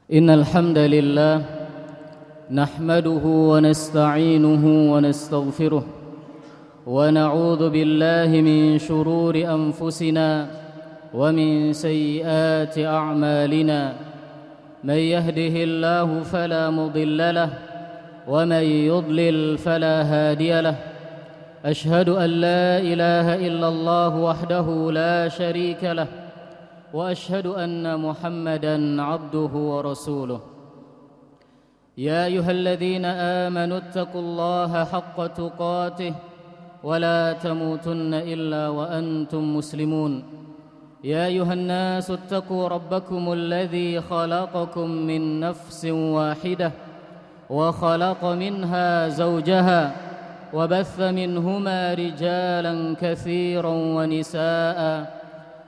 إن الحمد لله نحمده ونستعينه ونستغفره ونعوذ بالله من شرور أنفسنا ومن سيئات أعمالنا من يهده الله فلا مضل له ومن يضلل فلا هادي له أشهد أن لا إله إلا الله وحده لا شريك له وأشهد أن محمدًا عبده ورسوله يا أيها الذين آمنوا اتقوا الله حق تقاته ولا تموتن إلا وأنتم مسلمون يا أيها الناس اتقوا ربكم الذي خلقكم من نفس واحدة وخلق منها زوجها وبث منهما رجالا كثيرا ونساء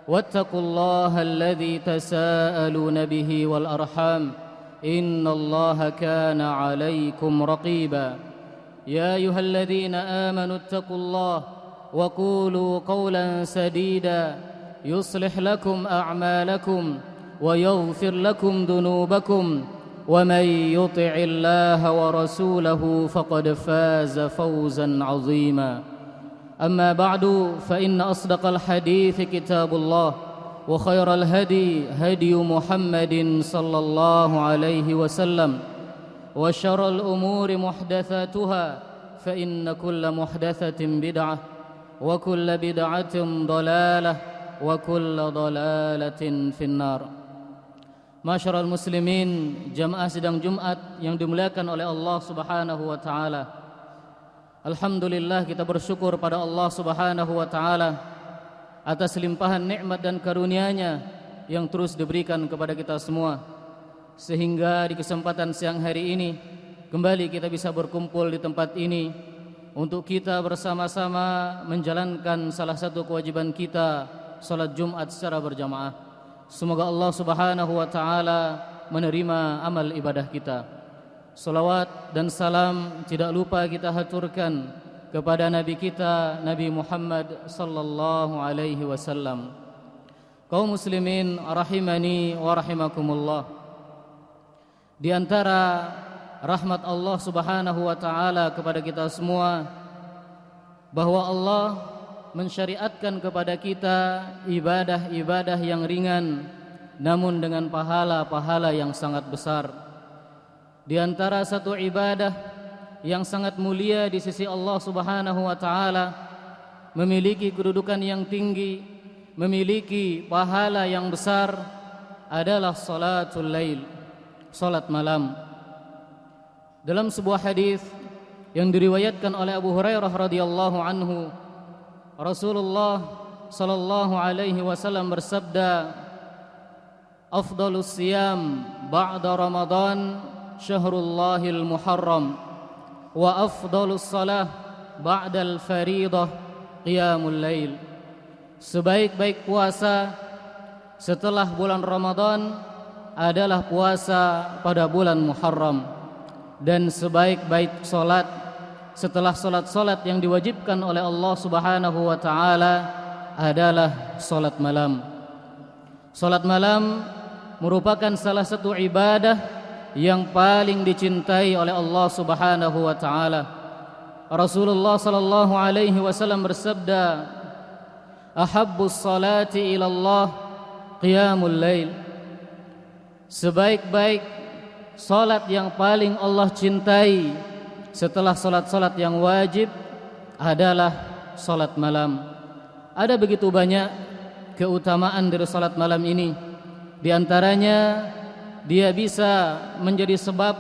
واتقوا الله الذي تساءلون به والأرحام إن الله كان عليكم رقيبا يا أيها الذين آمنوا اتقوا الله وقولوا قولا سديدا يصلح لكم أعمالكم ويغفر لكم ذنوبكم ومن يطع الله ورسوله فقد فاز فوزا عظيما أما بعد فإن أصدق الحديث كتاب الله وخير الهدي هدي محمد صلى الله عليه وسلم وشر الأمور محدثاتها فإن كل محدثة بدعة وكل بدعة ضلالة وكل ضلالة في النار. Masyarul muslimin, jamaah sidang Jumat yang dimuliakan oleh Allah Subhanahu wa taala. Alhamdulillah, kita bersyukur pada Allah Subhanahu wa taala atas limpahan nikmat dan karunia-Nya yang terus diberikan kepada kita semua, sehingga di kesempatan siang hari ini kembali kita bisa berkumpul di tempat ini untuk kita bersama-sama menjalankan salah satu kewajiban kita, salat Jumat secara berjamaah. Semoga Allah Subhanahu wa taala menerima amal ibadah kita. Salawat dan salam tidak lupa kita haturkan kepada Nabi kita, Nabi Muhammad sallallahu alaihi wasallam. Kaum muslimin rahimani wa rahimakumullah. Di antara rahmat Allah Subhanahu wa taala kepada kita semua, bahwa Allah mensyariatkan kepada kita ibadah-ibadah yang ringan namun dengan pahala-pahala yang sangat besar. Di antara satu ibadah yang sangat mulia di sisi Allah Subhanahu wa taala, memiliki kedudukan yang tinggi, memiliki pahala yang besar, adalah salatul lail, salat malam. Dalam sebuah hadis yang diriwayatkan oleh Abu Hurairah radhiyallahu anhu, Rasulullah sallallahu alaihi wasallam bersabda, "Afdhalus siyam ba'da Ramadan Syahrullahil Muharram wa afdalus salah ba'dal faridah qiyamul lail." Sebaik-baik puasa setelah bulan Ramadan adalah puasa pada bulan Muharram, dan sebaik-baik salat setelah salat-salat yang diwajibkan oleh Allah Subhanahu wa taala adalah salat malam. Salat malam merupakan salah satu ibadah yang paling dicintai oleh Allah Subhanahu wa taala. Rasulullah sallallahu alaihi wasallam bersabda, "Ahabbus salati ila Allah qiyamul lail." Sebaik-baik salat yang paling Allah cintai setelah salat-salat yang wajib adalah salat malam. Ada begitu banyak keutamaan dari salat malam ini. Di antaranya, dia bisa menjadi sebab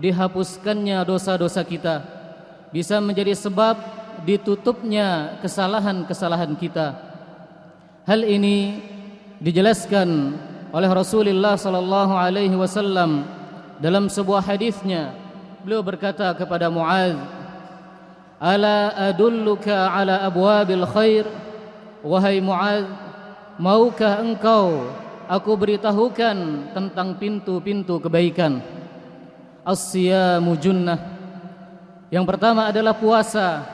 dihapuskannya dosa-dosa kita, bisa menjadi sebab ditutupnya kesalahan-kesalahan kita. Hal ini dijelaskan oleh Rasulullah sallallahu alaihi wasallam dalam sebuah hadisnya. Beliau berkata kepada Muadz, "Ala adulluka ala abwabil khair?" Wahai Muadz, maukah engkau aku beritahukan tentang pintu-pintu kebaikan? As-siyamu junnah. Yang pertama adalah puasa.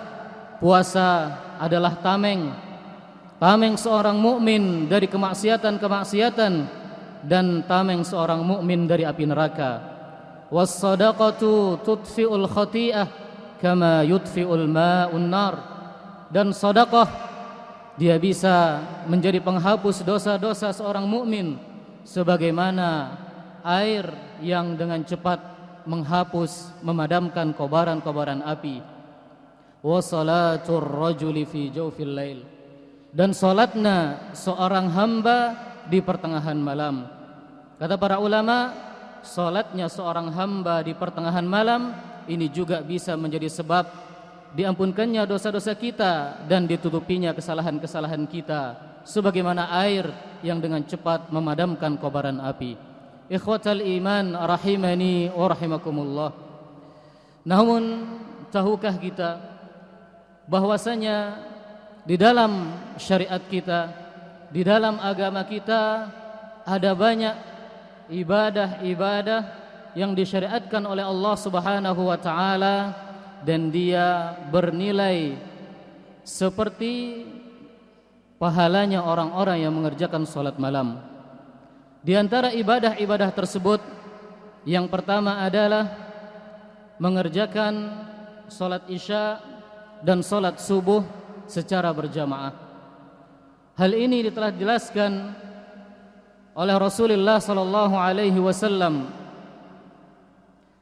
Puasa adalah tameng. Tameng seorang mukmin dari kemaksiatan-kemaksiatan dan tameng seorang mukmin dari api neraka. Was-shadaqatu tudfi'ul khati'ah kama yudfi'ul ma'un nar. Dan sedekah dia bisa menjadi penghapus dosa-dosa seorang mukmin sebagaimana air yang dengan cepat menghapus, memadamkan kobaran-kobaran api. Wa salatur rajuli fi jawfil lail. Dan salatnya seorang hamba di pertengahan malam. Kata para ulama, salatnya seorang hamba di pertengahan malam ini juga bisa menjadi sebab diampunkannya dosa-dosa kita dan ditutupinya kesalahan-kesalahan kita, sebagaimana air yang dengan cepat memadamkan kobaran api. Ikhwatal iman rahimani wa rahimakumullah. Namun tahukah kita bahwasanya di dalam syariat kita, di dalam agama kita ada banyak ibadah-ibadah yang disyariatkan oleh Allah Subhanahu wa taala dan dia bernilai seperti pahalanya orang-orang yang mengerjakan salat malam. Di antara ibadah-ibadah tersebut yang pertama adalah mengerjakan salat Isya dan salat subuh secara berjamaah. Hal ini telah dijelaskan oleh Rasulullah sallallahu alaihi wasallam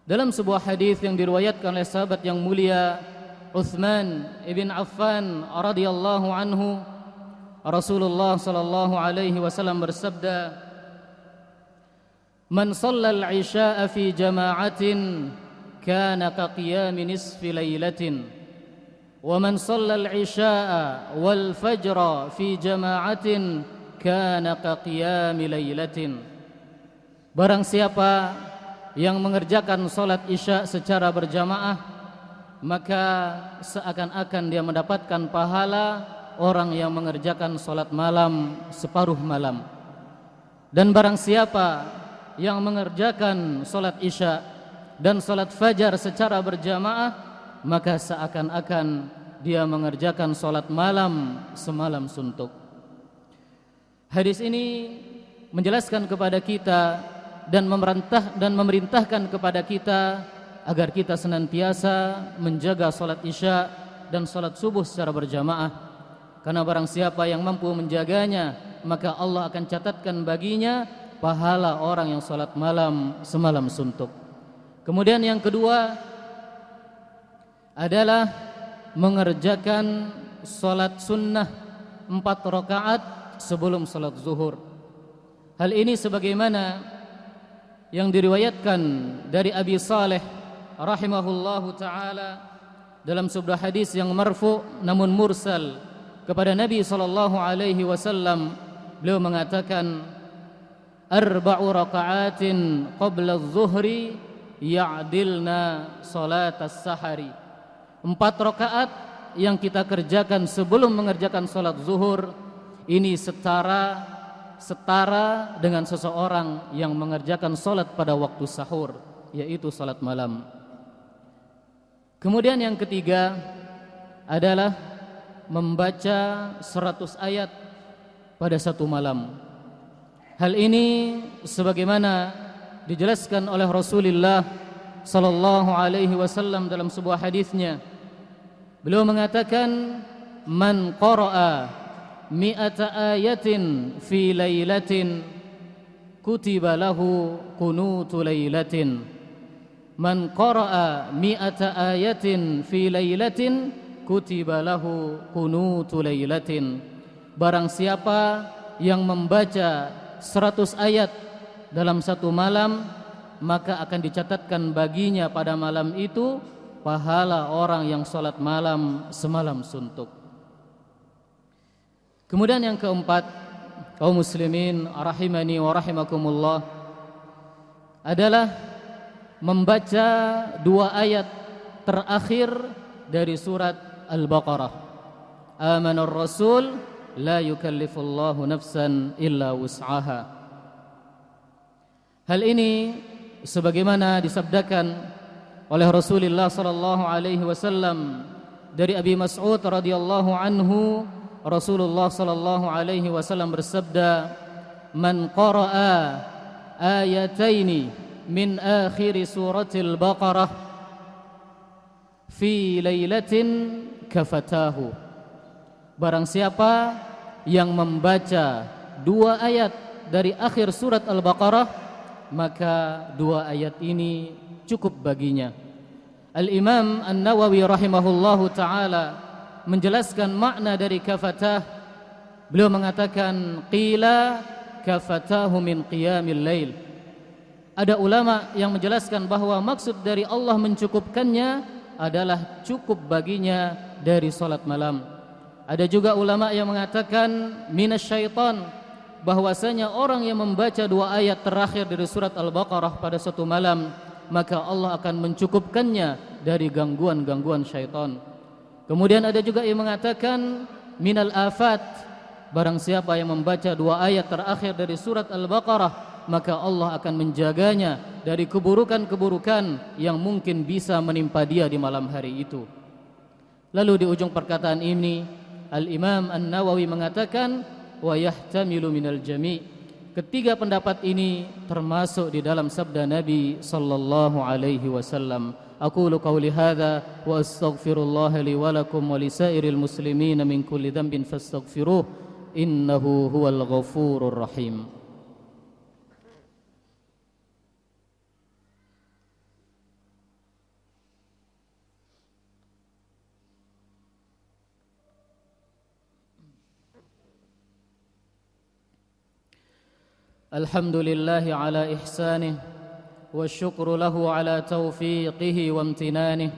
dalam sebuah hadis yang diriwayatkan oleh sahabat yang mulia Utsman ibn Affan radhiyallahu anhu. Rasulullah sallallahu alaihi wasallam bersabda, "Man shallal 'isya'a fi jama'atin kana ka qiyami nisfi lailatin, wa man shallal 'isya'a wal fajra fi jama'atin kana ka qiyami lailatin." Barang siapa yang mengerjakan salat Isya secara berjamaah, maka seakan-akan dia mendapatkan pahala orang yang mengerjakan salat malam separuh malam. Dan barang siapa yang mengerjakan salat Isya dan salat fajar secara berjamaah, maka seakan-akan dia mengerjakan salat malam semalam suntuk. Hadis ini menjelaskan kepada kita dan memerintahkan kepada kita agar kita senantiasa menjaga salat Isya dan salat subuh secara berjamaah. Karena barang siapa yang mampu menjaganya, maka Allah akan catatkan baginya pahala orang yang salat malam semalam suntuk. Kemudian yang kedua adalah mengerjakan salat sunnah 4 rakaat sebelum salat zuhur. Hal ini sebagaimana yang diriwayatkan dari Abi Saleh rahimahullahu taala dalam sebuah hadis yang marfu namun mursal kepada Nabi sallallahu alaihi wasallam. Beliau mengatakan, "Arba'u raka'atin qabla adh-dhuhri ya'dilna salat as-sahari." 4 rakaat yang kita kerjakan sebelum mengerjakan salat zuhur ini setara dengan seseorang yang mengerjakan salat pada waktu sahur, yaitu salat malam. Kemudian yang ketiga adalah membaca 100 ayat pada satu malam. Hal ini sebagaimana dijelaskan oleh Rasulullah sallallahu alaihi wasallam dalam sebuah hadisnya. Beliau mengatakan, "Man qara'a mi'ata ayatin fi lailatin kutiba lahu qunutu lailatin." Man qara'a mi'ata ayatin fi lailatin kutiba lahu qunutu lailatin. Barang siapa yang membaca 100 ayat dalam satu malam, maka akan dicatatkan baginya pada malam itu pahala orang yang salat malam semalam suntuk. Kemudian yang keempat, kaum muslimin rahimani wa rahimakumullah, adalah membaca 2 ayat terakhir dari surat Al-Baqarah. Amanar Rasul la yukallifullahu nafsan illa wus'aha. Hal ini sebagaimana disabdakan oleh Rasulullah sallallahu alaihi wasallam dari Abi Mas'ud radhiyallahu anhu. Rasulullah sallallahu alaihi wasallam bersabda, "Man qara'a ayataini min akhir suratil Baqarah fi lailatin kafatahu. Barang siapa yang membaca 2 ayat dari akhir surat Al-Baqarah, maka 2 ayat ini cukup baginya. Al-Imam An-Nawawi rahimahullahu ta'ala menjelaskan makna dari kafatah. Beliau mengatakan qila kafatahu min qiyamil lail. Ada ulama yang menjelaskan bahwa maksud dari Allah mencukupkannya adalah cukup baginya dari salat malam. Ada juga ulama yang mengatakan minasyaitan, bahwasanya orang yang membaca 2 ayat terakhir dari surat Al-Baqarah pada suatu malam, maka Allah akan mencukupkannya dari gangguan-gangguan syaitan. Kemudian ada juga yang mengatakan minal afat, barang siapa yang membaca 2 ayat terakhir dari surat Al-Baqarah, maka Allah akan menjaganya dari keburukan-keburukan yang mungkin bisa menimpa dia di malam hari itu. Lalu di ujung perkataan ini Al-Imam An-Nawawi mengatakan wa yahtamilu minal jami'. Ketiga pendapat ini termasuk di dalam sabda Nabi sallallahu alaihi wasallam. Aqulu qawli hadza wa astaghfirullah li wa lakum wa lisairil muslimin min kulli dhanbin fastaghfiruh innahu huwal ghafurur rahim. الحمد لله على إحسانه والشكر له على توفيقه وامتنانه.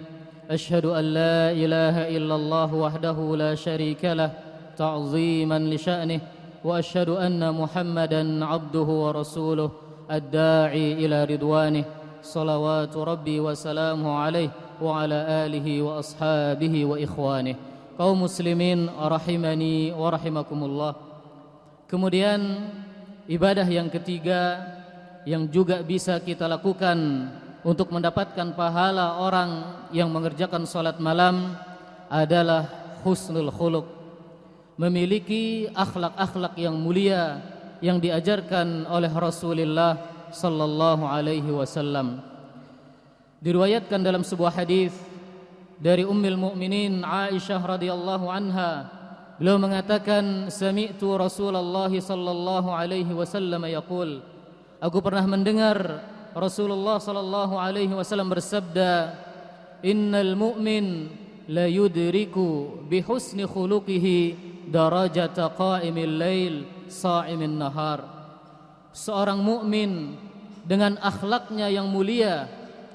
أشهد أن لا إله إلا الله وحده لا شريك له تعظيما لشأنه، وأشهد أن محمدا عبده ورسوله الداعي إلى رضوانه، صلوات ربي وسلامه عليه وعلى آله وأصحابه وإخوانه. Kaum muslimin rahimani wa rahimakumullah. Kemudian ibadah yang ketiga yang juga bisa kita lakukan untuk mendapatkan pahala orang yang mengerjakan salat malam adalah husnul khuluq, memiliki akhlak-akhlak yang mulia yang diajarkan oleh Rasulullah sallallahu alaihi wasallam. Diriwayatkan dalam sebuah hadis dari Ummul Mukminin Aisyah radhiyallahu anha, beliau mengatakan sami'tu Rasulullah sallallahu alaihi wasallam yaqul, aku pernah mendengar Rasulullah sallallahu alaihi wasallam bersabda, innal mu'min la yudriku bi husni khuluqihi darajata qa'imil lail sha'imin nahar. Seorang mukmin dengan akhlaknya yang mulia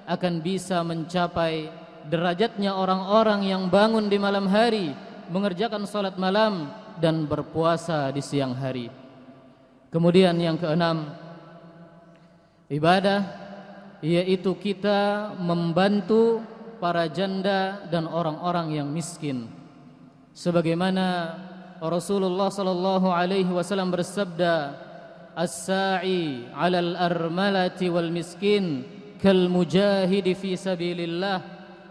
akan bisa mencapai derajatnya orang-orang yang bangun di malam hari, mengerjakan salat malam dan berpuasa di siang hari. Kemudian yang keenam, ibadah, yaitu kita membantu para janda dan orang-orang yang miskin. Sebagaimana Rasulullah sallallahu alaihi wasallam bersabda, as-sa'i 'alal armalati wal miskin kal mujahidi fi sabilillah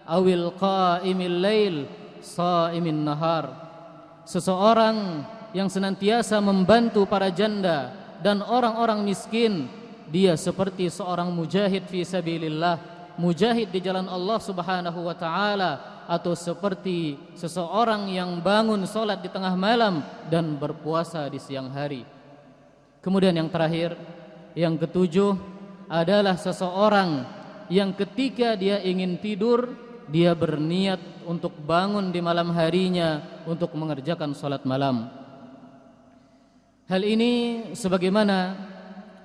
awil qa'imil lail sha'imin nahar. Seseorang yang senantiasa membantu para janda dan orang-orang miskin, dia seperti seorang mujahid fi sabilillah, mujahid di jalan Allah Subhanahu wa taala, atau seperti seseorang yang bangun salat di tengah malam dan berpuasa di siang hari. Kemudian yang terakhir, yang ketujuh adalah seseorang yang ketika dia ingin tidur, dia berniat untuk bangun di malam harinya untuk mengerjakan salat malam. Hal ini sebagaimana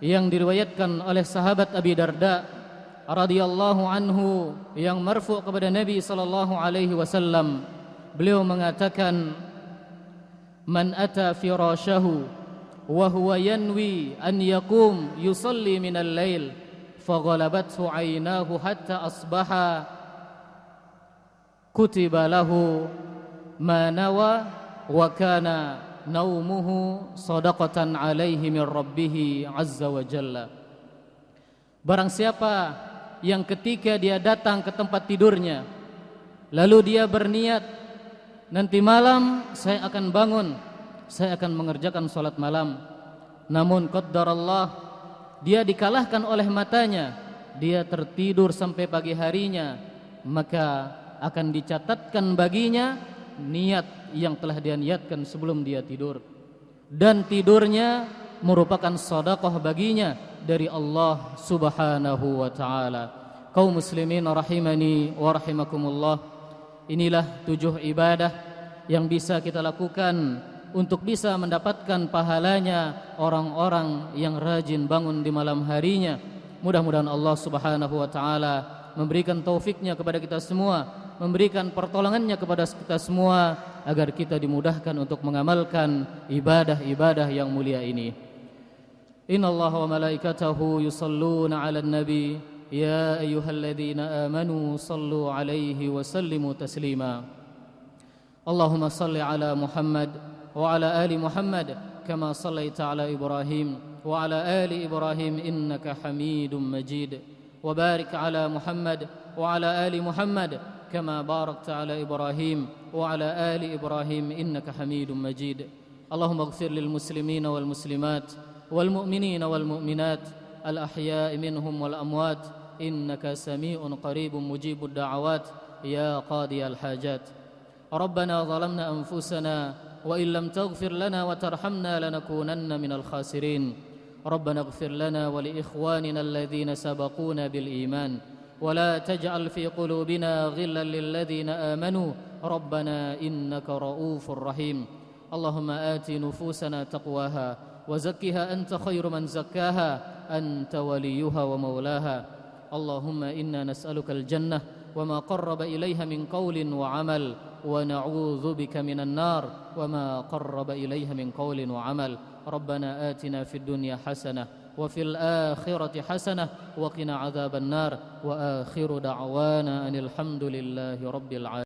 yang diriwayatkan oleh sahabat Abi Darda radhiyallahu anhu yang marfu' kepada Nabi sallallahu alaihi wasallam. Beliau mengatakan, man ata firashahu wa huwa yanwi an yaqum yusalli minal lail faghalabathu 'ainahu hatta asbaha kutiba lahu ma nawa wa kana naumuhu sadaqatan alaihi min rabbih azza wa jalla. Barang siapa yang ketika dia datang ke tempat tidurnya, lalu dia berniat, nanti malam saya akan bangun, saya akan mengerjakan salat malam, namun qaddarallah, dia dikalahkan oleh matanya, dia tertidur sampai pagi harinya, maka akan dicatatkan baginya niat yang telah dia niatkan sebelum dia tidur. Dan tidurnya merupakan sedekah baginya dari Allah Subhanahu wa taala. Kaum muslimin rahimani wa rahimakumullah, inilah 7 ibadah yang bisa kita lakukan untuk bisa mendapatkan pahalanya orang-orang yang rajin bangun di malam harinya. Mudah-mudahan Allah Subhanahu wa taala memberikan taufiknya kepada kita semua, memberikan pertolongannya kepada kita semua agar kita dimudahkan untuk mengamalkan ibadah-ibadah yang mulia ini. Innallaha wa malaikatahu yusalluna 'alan nabi ya ayyuhalladzina amanu sallu 'alaihi wa sallimu taslima. Allahumma salli 'ala Muhammad wa 'ala ali Muhammad kama sallaita 'ala Ibrahim wa 'ala ali Ibrahim innaka Hamidum Majid. Wa barik 'ala Muhammad wa 'ala ali Muhammad kama barakta 'ala Ibrahim wa 'ala ali Ibrahim innaka Hamidum Majid. Allahumma ighfir lil muslimina wal muslimat wal mu'minina wal mu'minat al ahya'i minhum wal amwat innaka sami'un qaribun mujibud da'awat ya qadiyal hajat. ربنا ظلمنا أنفسنا وإن لم تغفر لنا وترحمنا لنكونن من الخاسرين. ربنا اغفر لنا ولإخواننا الذين سبقونا بالإيمان ولا تجعل في قلوبنا غلا للذين آمنوا ربنا إنك رؤوف رحيم. اللهم آت نفوسنا تقواها وزكها أنت خير من زكاها أنت وليها ومولاها. اللهم إنا نسألك الجنة وما قرب إليها من قول وعمل ونعوذ بك من النار وما قرب إليها من قول وعمل. ربنا آتنا في الدنيا حسنة وفي الآخرة حسنة وقنا عذاب النار وآخر دعوانا أن الحمد لله رب العالمين.